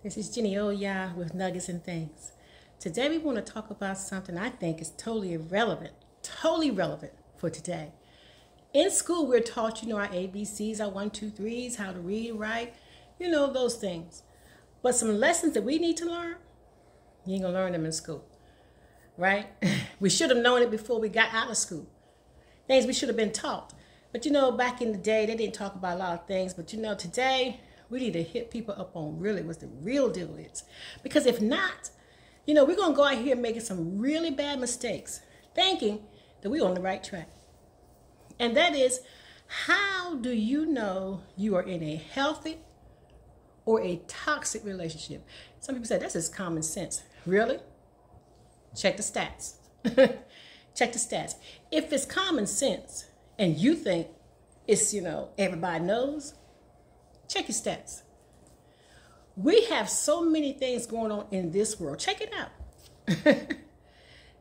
This is Jenny Oya with Nuggets and Things. Today we want to talk about something I think is totally relevant for today. In school we're taught, our ABCs, our 1, 2, 3s, how to read, write, those things. But some lessons that we need to learn, you ain't gonna learn them in school, right? We should have known it before we got out of school. Things we should have been taught. But back in the day, they didn't talk about a lot of things. But today, we need to hit people up on really what the real deal is. Because if not, we're going to go out here making some really bad mistakes, thinking that we're on the right track. And that is, how do you know you are in a healthy or a toxic relationship? Some people say, that's just common sense. Really? Check the stats. Check the stats. If it's common sense and you think it's, everybody knows, check your stats. We have so many things going on in this world. Check it out.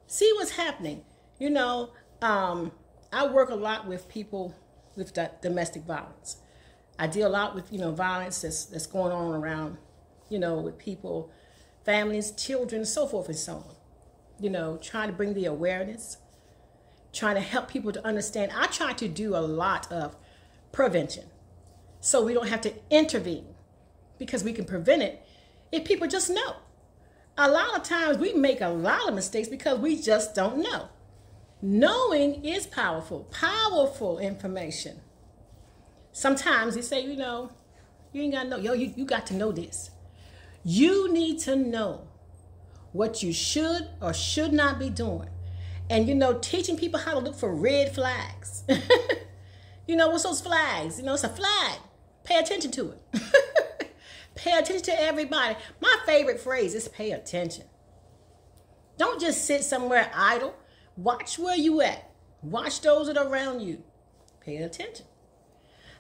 See what's happening. I work a lot with people with domestic violence. I deal a lot with, violence that's going on around, with people, families, children, so forth and so on. Trying to bring the awareness, trying to help people to understand. I try to do a lot of prevention so we don't have to intervene, because we can prevent it if people just know. A lot of times we make a lot of mistakes because we just don't know. Knowing is powerful information. Sometimes they say, you ain't got to know. You got to know this. You need to know what you should or should not be doing. And, teaching people how to look for red flags. What's those flags? It's a flag. Pay attention to it. Pay attention to everybody. My favorite phrase is pay attention. Don't just sit somewhere idle. Watch where you at. Watch those that are around you. Pay attention.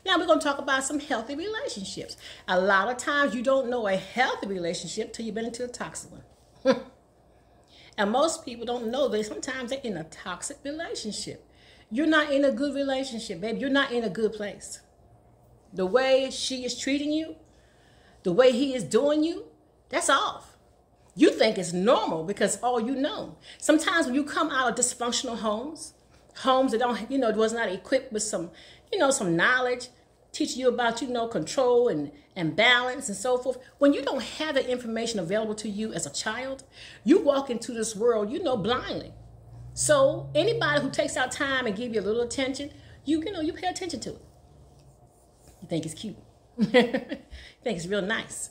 Now we're going to talk about some healthy relationships. A lot of times you don't know a healthy relationship till you've been into a toxic one. And most people don't know that sometimes they're in a toxic relationship. You're not in a good relationship, babe. You're not in a good place. The way she is treating you, the way he is doing you, that's off. You think it's normal because all you know. Sometimes when you come out of dysfunctional homes that don't, was not equipped with some knowledge, teaching you about, control and balance and so forth. When you don't have the information available to you as a child, you walk into this world, blindly. So anybody who takes out time and give you a little attention, you pay attention to it. You think it's cute. You think it's real nice.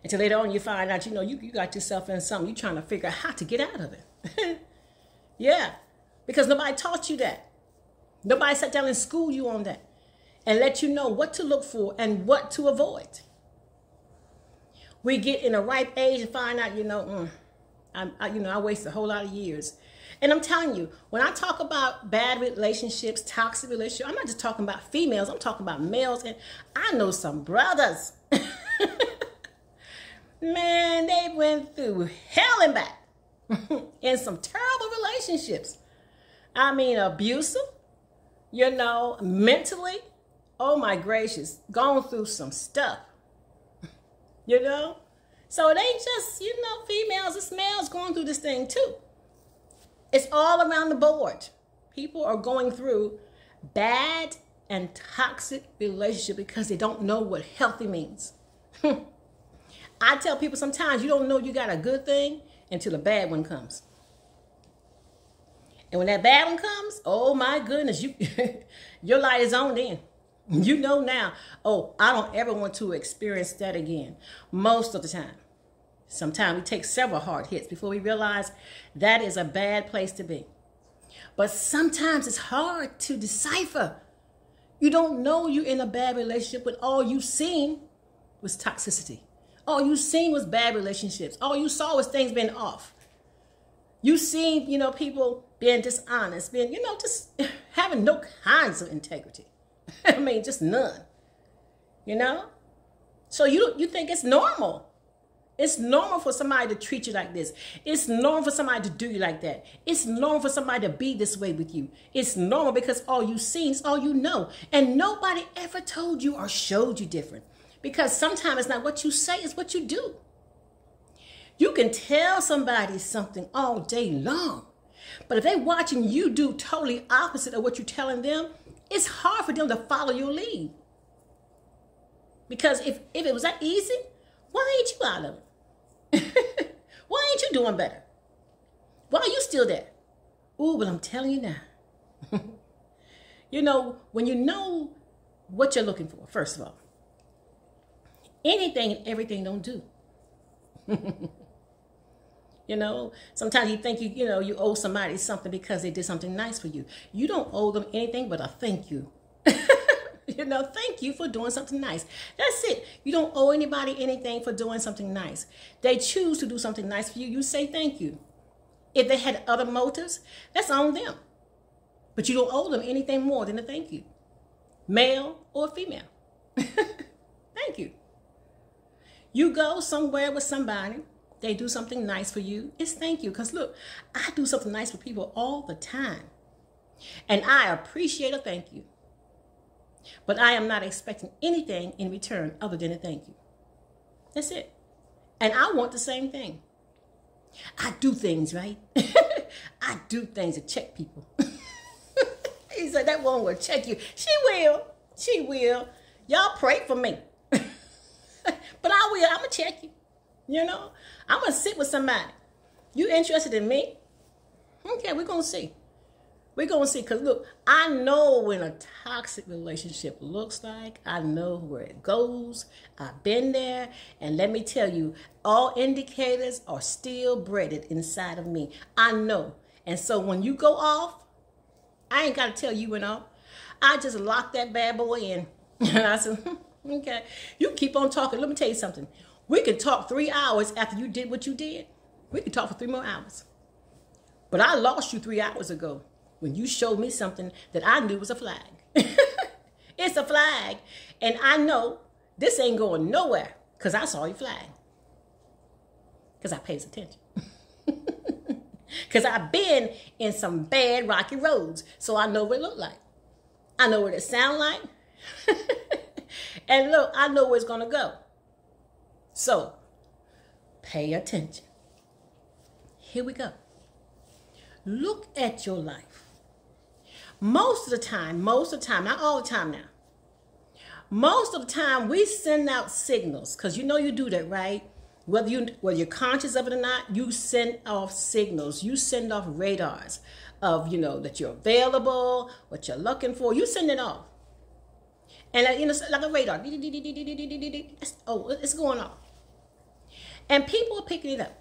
Until later on you find out, you got yourself in something. You're trying to figure out how to get out of it. Yeah, because nobody taught you that. Nobody sat down and schooled you on that and let you know what to look for and what to avoid. We get in a ripe age and find out, I wasted a whole lot of years. And I'm telling you, when I talk about bad relationships, toxic relationships, I'm not just talking about females. I'm talking about males. And I know some brothers. Man, they went through hell and back in some terrible relationships. I mean, abusive, mentally. Oh, my gracious. Gone through some stuff. So it ain't just, females, it's males going through this thing too. It's all around the board. People are going through bad and toxic relationship because they don't know what healthy means. I tell people sometimes you don't know you got a good thing until a bad one comes. And when that bad one comes, oh my goodness, your light is on then. You know now, I don't ever want to experience that again. Most of the time. Sometimes we take several hard hits before we realize that is a bad place to be. But sometimes it's hard to decipher. You don't know you're in a bad relationship when all you've seen was toxicity. All you seen was bad relationships. All you saw was things being off. You seen, people being dishonest, being, just having no kinds of integrity. I mean, just none. So you think it's normal. It's normal for somebody to treat you like this. It's normal for somebody to do you like that. It's normal for somebody to be this way with you. It's normal because all you've seen is all you know. And nobody ever told you or showed you different. Because sometimes it's not what you say, it's what you do. You can tell somebody something all day long, but if they're watching you do totally opposite of what you're telling them, it's hard for them to follow your lead. Because if it was that easy, why ain't you out of it? Why ain't you doing better? Why are you still there? Ooh, but I'm telling you now. You know, when you know what you're looking for, first of all, anything and everything don't do. You know, sometimes you think you owe somebody something because they did something nice for you. You don't owe them anything but a thank you. You know, thank you for doing something nice. That's it. You don't owe anybody anything for doing something nice. They choose to do something nice for you. You say thank you. If they had other motives, that's on them. But you don't owe them anything more than a thank you. Male or female. Thank you. You go somewhere with somebody, they do something nice for you, it's thank you. Because look, I do something nice for people all the time. And I appreciate a thank you. But I am not expecting anything in return other than a thank you. That's it. And I want the same thing. I do things, right? I do things to check people. He said, that woman will check you. She will. She will. Y'all pray for me. But I will. I'm going to check you. You know? I'm going to sit with somebody. You interested in me? Okay, we're going to see. We're going to see. Because, look, I know when a toxic relationship looks like. I know where it goes. I've been there. And let me tell you, all indicators are still breaded inside of me. I know. And so when you go off, I ain't got to tell you went off. I just locked that bad boy in. And I said, okay, you keep on talking. Let me tell you something. We could talk 3 hours after you did what you did. We could talk for 3 more hours. But I lost you 3 hours ago when you showed me something that I knew was a flag. It's a flag. And I know this ain't going nowhere because I saw your flag. Because I pays attention. Because I've been in some bad rocky roads. So I know what it look like. I know what it sound like. And look, I know where it's going to go. So, pay attention. Here we go. Look at your life. Most of the time, not all the time now. Most of the time, we send out signals. Because you know you do that, right? Whether you're conscious of it or not, you send off signals. You send off radars of, that you're available, what you're looking for. You send it off. And, like a radar. Oh, it's going off. And people are picking it up.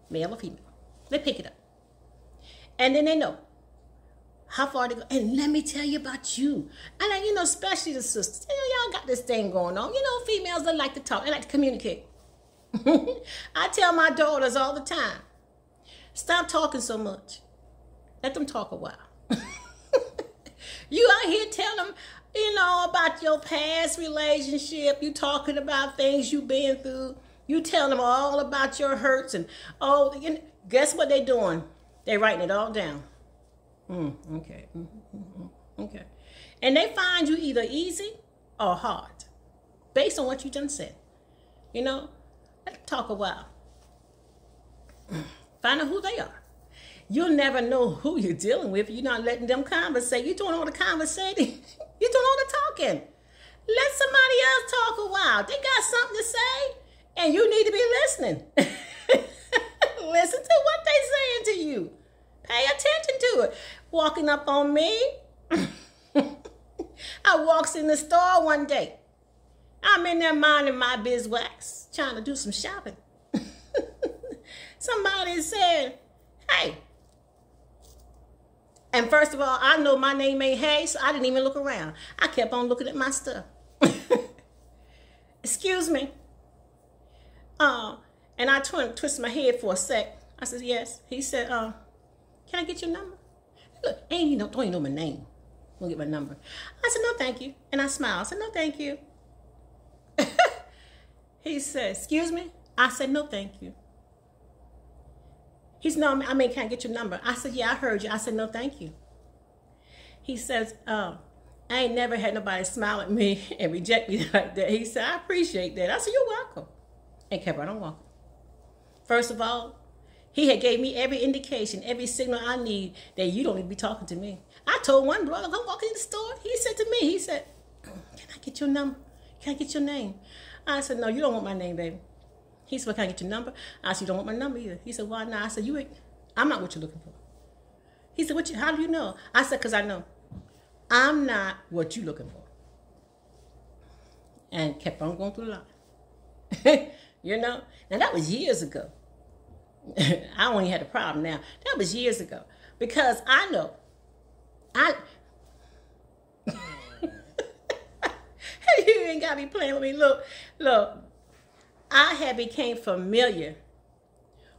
Male or female. They pick it up. And then they know how far to go. And let me tell you about you. And, especially the sisters. Y'all got this thing going on. Females, they like to talk. They like to communicate. I tell my daughters all the time, stop talking so much. Let them talk a while. You out here tell them, about your past relationship. You talking about things you've been through. You telling them all about your hurts. And, guess what they doing? They writing it all down. Okay. Okay. And they find you either easy or hard based on what you done said. Let them talk a while. Find out who they are. You'll never know who you're dealing with if you're not letting them conversate. You're doing all the conversating. You're doing all the talking. Let somebody else talk a while. They got something to say, and you need to be listening. Listen to what they saying to you. Pay attention to it. Walking up on me. I walks in the store one day. I'm in there minding my beeswax, trying to do some shopping. Somebody said, hey. And first of all, I know my name ain't Hey, so I didn't even look around. I kept on looking at my stuff. Excuse me. And I twisted my head for a sec. I said, yes. He said, can I get your number? Look, don't even know my name. I'm gonna get my number. I said, no, thank you. And I smiled. I said, no, thank you. He said, excuse me? I said, no, thank you. He said, no, can I get your number? I said, yeah, I heard you. I said, no, thank you. He says, I ain't never had nobody smile at me and reject me like that. He said, I appreciate that. I said, you're welcome. And kept right on walking. First of all, he had gave me every indication, every signal I need that you don't need to be talking to me. I told one brother, I'm walking in the store. He said to me, he said, can I get your number? Can I get your name? I said, no, you don't want my name, baby. He said, well, can I get your number? I said, you don't want my number either. He said, why not? I said, I'm not what you're looking for. He said, how do you know? I said, because I know. I'm not what you're looking for. And kept on going through the line. You know? Now, that was years ago. I only had a problem now. That was years ago. Because I know. You ain't got me playing with me. Look. I had became familiar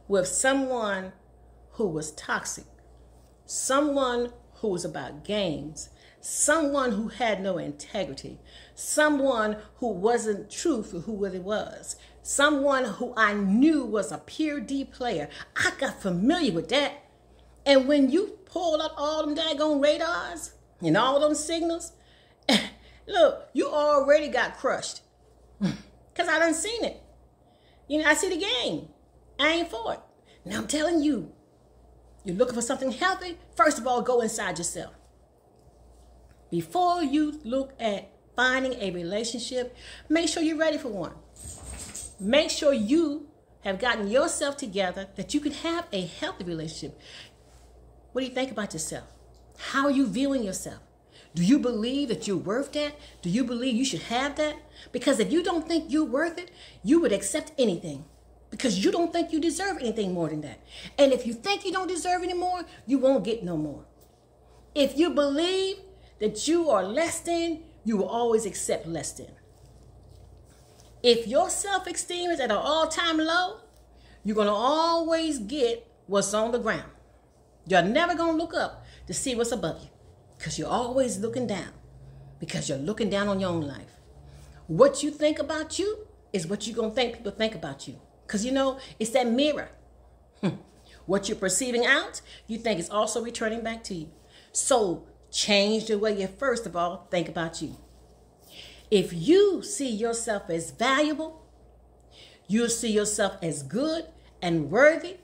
with someone who was toxic. Someone who was about games. Someone who had no integrity. Someone who wasn't true for who it was. Someone who I knew was a pure D player. I got familiar with that. And when you pull out all them daggone radars and all them signals, look, you already got crushed. Because I done seen it. You know, I see the game. I ain't for it. Now I'm telling you, you're looking for something healthy, first of all, go inside yourself. Before you look at finding a relationship, make sure you're ready for one. Make sure you have gotten yourself together that you can have a healthy relationship. What do you think about yourself? How are you viewing yourself? Do you believe that you're worth that? Do you believe you should have that? Because if you don't think you're worth it, you would accept anything. Because you don't think you deserve anything more than that. And if you think you don't deserve any more, you won't get no more. If you believe that you are less than, you will always accept less than. If your self-esteem is at an all-time low, you're going to always get what's on the ground. You're never going to look up to see what's above you. Because you're always looking down. Because you're looking down on your own life. What you think about you is what you're going to think people think about you. Because, you know, it's that mirror. What you're perceiving out, you think is also returning back to you. So change the way you, first of all, think about you. If you see yourself as valuable, you see yourself as good and worthy,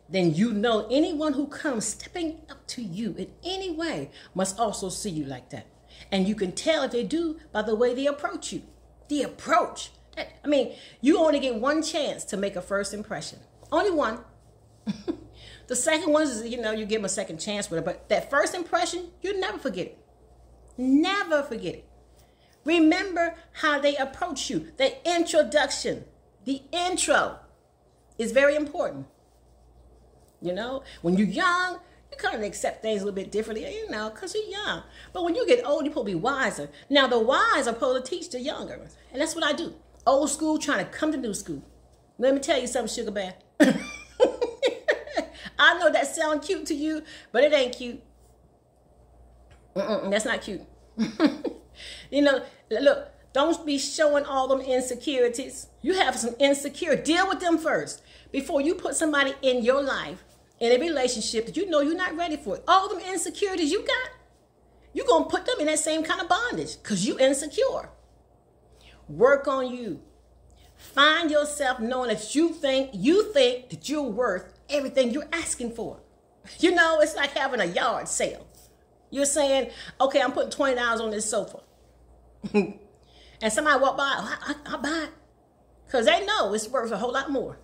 then you know anyone who comes stepping up to you in any way must also see you like that. And you can tell if they do by the way they approach you. The approach. I mean, you only get one chance to make a first impression. Only one. The second one is, you know, you give them a second chance with it. But that first impression, you never forget it. Never forget it. Remember how they approach you. The introduction. The intro is very important. You know, when you're young, you kind of accept things a little bit differently, you know, because you're young. But when you get old, you're supposed to be wiser. Now, the wise are supposed to teach the younger. And that's what I do. Old school trying to come to new school. Let me tell you something, Sugar Bear. I know that sounds cute to you, but it ain't cute. That's not cute. You know, look, don't be showing all them insecurities. You have some insecurity. Deal with them first before you put somebody in your life, in a relationship that you know you're not ready for. All them insecurities you got, you're going to put them in that same kind of bondage because you insecure. Work on you. Find yourself knowing that you think that you're worth everything you're asking for. You know, it's like having a yard sale. You're saying, okay, I'm putting $20 on this sofa. And somebody walk by, I'll buy it. Because they know it's worth a whole lot more.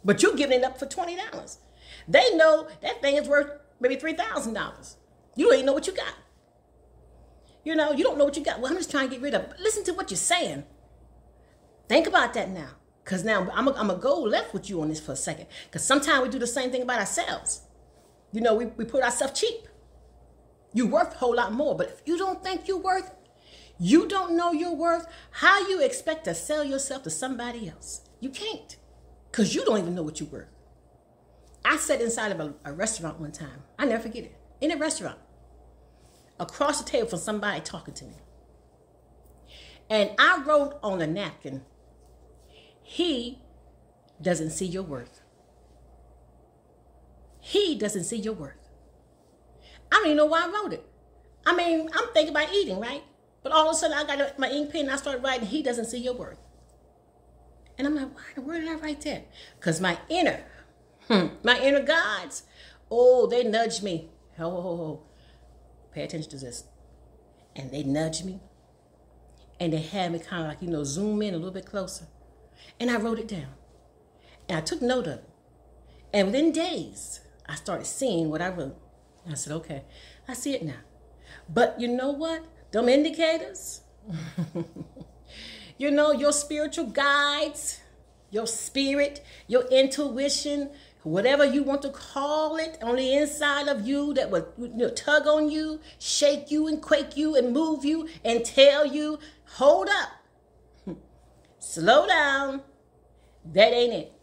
But you're giving it up for $20. They know that thing is worth maybe $3,000. You don't even know what you got. You know, you don't know what you got. Well, I'm just trying to get rid of it. Listen to what you're saying. Think about that now. Because now I'm going to go left with you on this for a second. Because sometimes we do the same thing about ourselves. You know, we put ourselves cheap. You're worth a whole lot more. But if you don't think you're worth, you don't know your worth, how you expect to sell yourself to somebody else? You can't. Because you don't even know what you're worth. I sat inside of a restaurant one time. I never forget it. In a restaurant. Across the table from somebody talking to me. And I wrote on a napkin, he doesn't see your worth. He doesn't see your worth. I don't even know why I wrote it. I mean, I'm thinking about eating, right? But all of a sudden, I got my ink pen and I started writing, he doesn't see your worth. And I'm like, where did I write that? Because my inner guides, oh, they nudged me. Oh, pay attention to this. And they nudged me. And they had me kind of like, zoom in a little bit closer. And I wrote it down. And I took note of it. And within days, I started seeing what I wrote. And I said, okay, I see it now. But you know what? Them indicators, your spiritual guides, your spirit, your intuition, whatever you want to call it, on the inside of you that would tug on you, shake you and quake you and move you and tell you, hold up, slow down. That ain't it.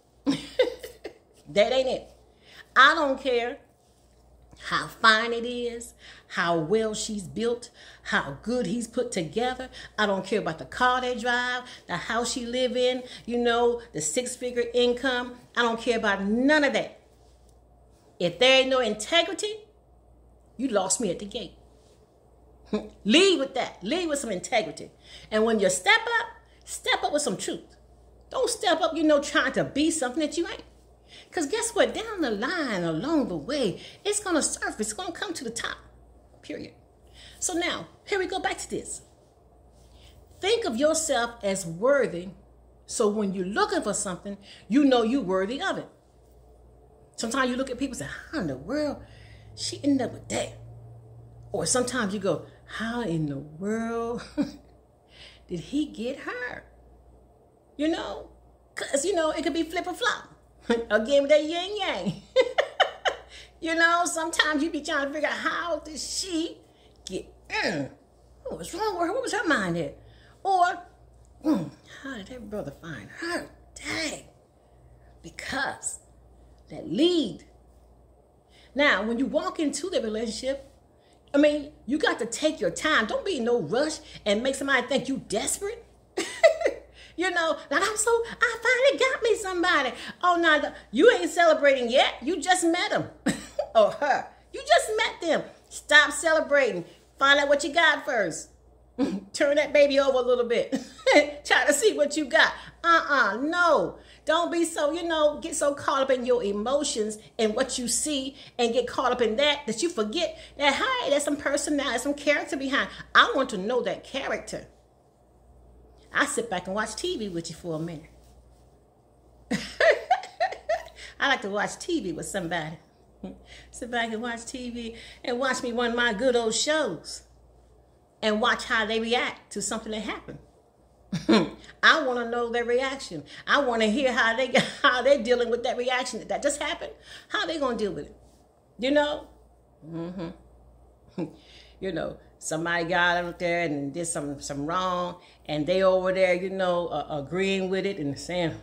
That ain't it. I don't care how fine it is, how well she's built, how good he's put together. I don't care about the car they drive, the house she live in, the 6-figure income. I don't care about none of that. If there ain't no integrity, you lost me at the gate. Lead with that. Lead with some integrity. And when you step up with some truth. Don't step up, trying to be something that you ain't. Because guess what? Down the line, along the way, it's going to surface. It's going to come to the top. Period. So now, here we go back to this. Think of yourself as worthy. So when you're looking for something, you know you're worthy of it. Sometimes you look at people and say, how in the world she ended up with that? Or sometimes you go, how in the world did he get her? Because, it could be flip or flop. Again with that yin yang. Sometimes you be trying to figure out how did she get what was wrong with her? What was her mind at? Or how did that brother find her? Dang. Because that lead. Now, when you walk into the relationship, you got to take your time. Don't be in no rush and make somebody think you desperate. I finally got me somebody. Oh, no, you ain't celebrating yet. You just met him or her. You just met them. Stop celebrating. Find out what you got first. Turn that baby over a little bit. Try to see what you got. No. Don't be so, get so caught up in your emotions and what you see and get caught up in that you forget that, hey, there's some personality, some character behind. I want to know that character. I sit back and watch TV with you for a minute. I like to watch TV with somebody. Sit back and watch TV and watch me one of my good old shows and watch how they react to something that happened. I want to know their reaction. I want to hear how they're dealing with that reaction that just happened. How they going to deal with it? Somebody got out there and did some wrong, and they over there, agreeing with it and saying,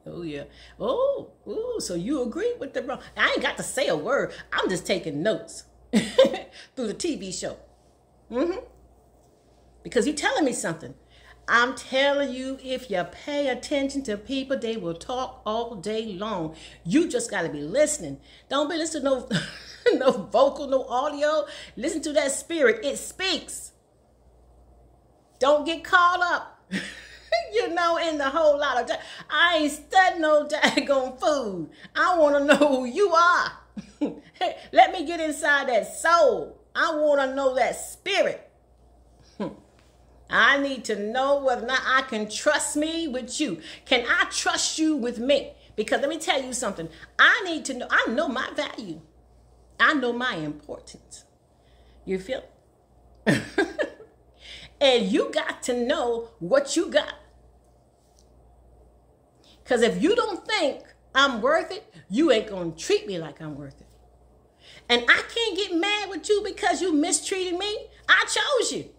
oh, yeah. Oh, so you agree with the wrong. I ain't got to say a word. I'm just taking notes through the TV show. Because you're telling me something. I'm telling you, if you pay attention to people, they will talk all day long. You just got to be listening. Don't be listening to no vocal, no audio. Listen to that spirit. It speaks. Don't get caught up, in the whole lot of I ain't studying no daggone food. I want to know who you are. Let me get inside that soul. I want to know that spirit. I need to know whether or not I can trust me with you. Can I trust you with me? Because let me tell you something. I need to know. I know my value. I know my importance. You feel? And you got to know what you got. Because if you don't think I'm worth it, you ain't going to treat me like I'm worth it. And I can't get mad with you because you mistreated me. I chose you.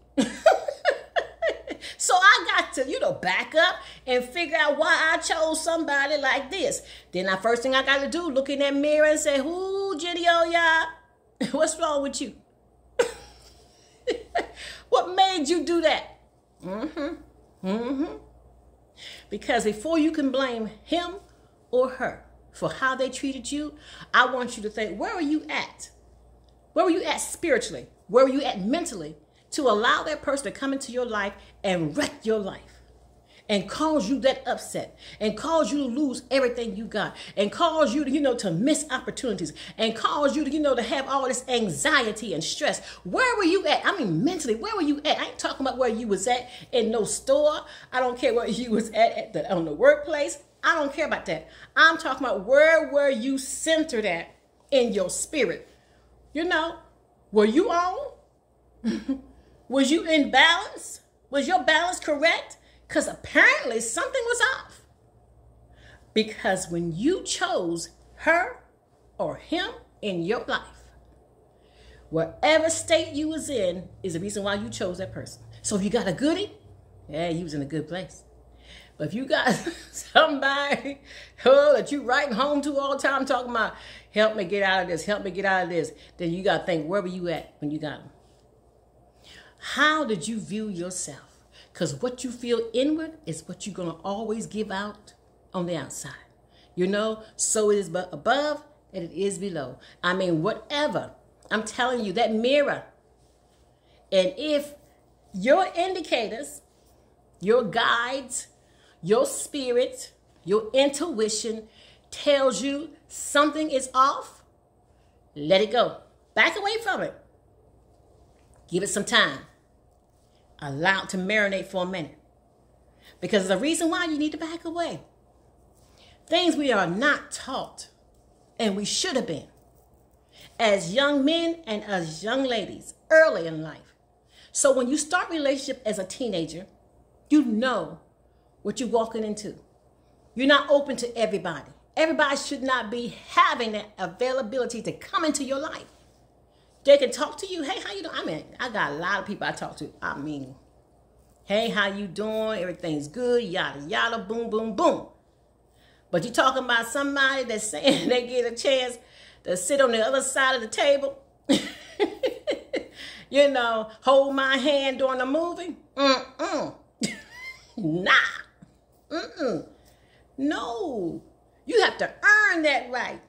So I got to, back up and figure out why I chose somebody like this. Then the first thing I got to do, look in that mirror and say, "Whoo, Jenny, oh, yeah, what's wrong with you? What made you do that?" Because before you can blame him or her for how they treated you, I want you to think, where are you at? Where were you at spiritually? Where were you at mentally? To allow that person to come into your life and wreck your life and cause you that upset and cause you to lose everything you got and cause you to, to miss opportunities and cause you to, to have all this anxiety and stress. Where were you at? I mean, mentally, where were you at? I ain't talking about where you was at in no store. I don't care where you was at on the workplace. I don't care about that. I'm talking about where were you centered at in your spirit? Were you on? Was you in balance? Was your balance correct? Because apparently something was off. Because when you chose her or him in your life, whatever state you was in is the reason why you chose that person. So if you got a goodie, yeah, you was in a good place. But if you got somebody that you writing home to all the time talking about, help me get out of this, help me get out of this, then you got to think, where were you at when you got them? How did you view yourself? Because what you feel inward is what you're going to always give out on the outside. So it is above and it is below. I mean, whatever. I'm telling you, that mirror. And if your indicators, your guides, your spirit, your intuition tells you something is off, let it go. Back away from it. Give it some time. Allow it to marinate for a minute. Because there's a reason why you need to back away. Things we are not taught, and we should have been, as young men and as young ladies early in life. So when you start a relationship as a teenager, you know what you're walking into. You're not open to everybody. Everybody should not be having that availability to come into your life. They can talk to you. Hey, how you doing? I mean, I got a lot of people I talk to. I mean, hey, how you doing? Everything's good. Yada, yada, boom, boom, boom. But you're talking about somebody that's saying they get a chance to sit on the other side of the table. Hold my hand during the movie. Nah. No. You have to earn that right.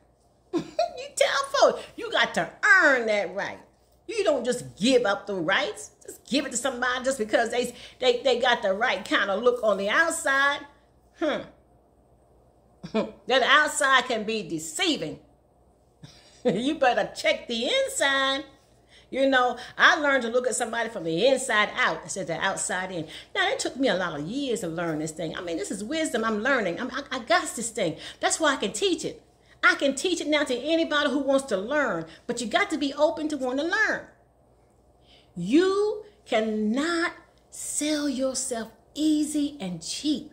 You tell folks, you got to earn that right. You don't just give up the rights. Just give it to somebody just because they got the right kind of look on the outside. That outside can be deceiving. You better check the inside. I learned to look at somebody from the inside out instead of the outside in. Now, it took me a lot of years to learn this thing. I mean, this is wisdom I'm learning. I got this thing. That's why I can teach it. I can teach it now to anybody who wants to learn, but you got to be open to want to learn. You cannot sell yourself easy and cheap.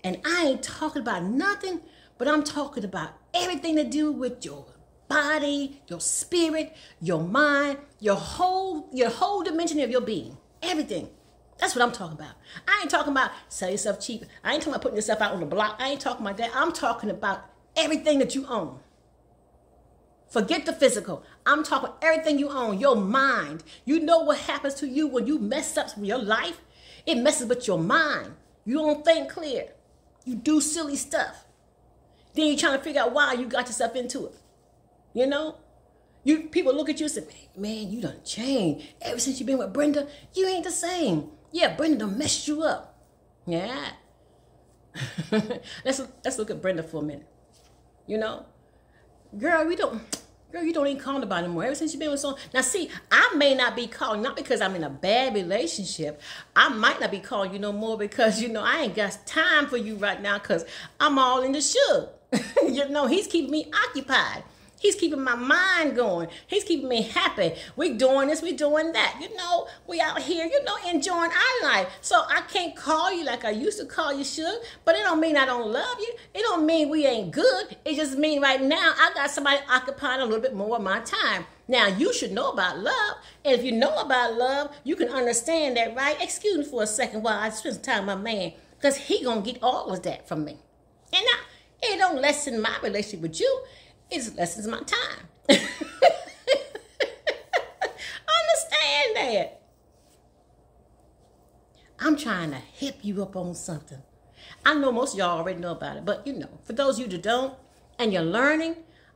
And I ain't talking about nothing, but I'm talking about everything to do with your body, your spirit, your mind, your whole dimension of your being. Everything. That's what I'm talking about. I ain't talking about sell yourself cheap. I ain't talking about putting yourself out on the block. I ain't talking about that. I'm talking about everything that you own. Forget the physical. I'm talking about everything you own. Your mind. You know what happens to you when you mess up with your life? It messes with your mind. You don't think clear. You do silly stuff. Then you're trying to figure out why you got yourself into it. People look at you and say, man, you done changed. Ever since you've been with Brenda, you ain't the same. Yeah, Brenda done messed you up. Yeah. Let's look at Brenda for a minute. Girl, you don't even call nobody anymore. Ever since you've been with someone. Now, see, I may not be calling, not because I'm in a bad relationship. I might not be calling you no more because, I ain't got time for you right now because I'm all in the sugar. He's keeping me occupied. He's keeping my mind going. He's keeping me happy. We doing this, we doing that. We out here, enjoying our life. So I can't call you like I used to call you, Suge. But it don't mean I don't love you. It don't mean we ain't good. It just mean right now I got somebody occupying a little bit more of my time. Now, you should know about love. And if you know about love, you can understand that, right? Excuse me for a second while I spend some time with my man. Because he going to get all of that from me. And now, it don't lessen my relationship with you. It lessens my time. Understand that. I'm trying to hip you up on something. I know most of y'all already know about it, but for those of you that don't and you're learning,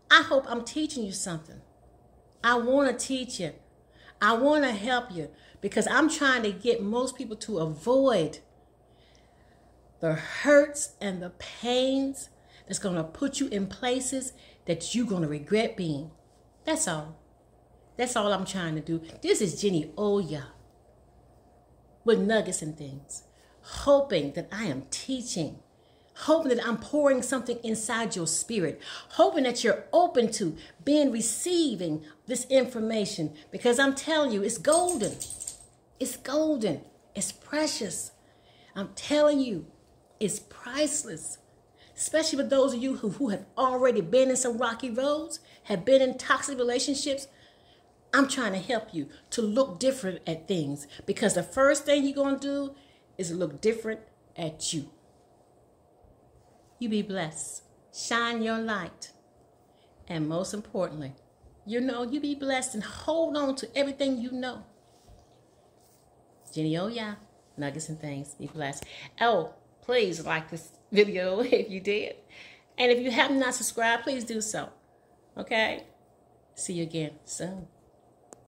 I hope I'm teaching you something. I want to teach you. I want to help you because I'm trying to get most people to avoid the hurts and the pains that's going to put you in places that you're going to regret being. That's all. That's all I'm trying to do. This is Jenny Oya with nuggets and things, hoping that I am teaching, hoping that I'm pouring something inside your spirit, hoping that you're open to receiving this information, because I'm telling you, it's golden. It's golden. It's precious. I'm telling you, it's priceless. Especially with those of you who have already been in some rocky roads, have been in toxic relationships. I'm trying to help you to look different at things, because the first thing you're going to do is look different at you. You be blessed. Shine your light. And most importantly, you be blessed and hold on to everything you know. Jenny Oya, nuggets and things. Be blessed. Oh, please like this video if you did. And if you have not subscribed, please do so. Okay? See you again soon.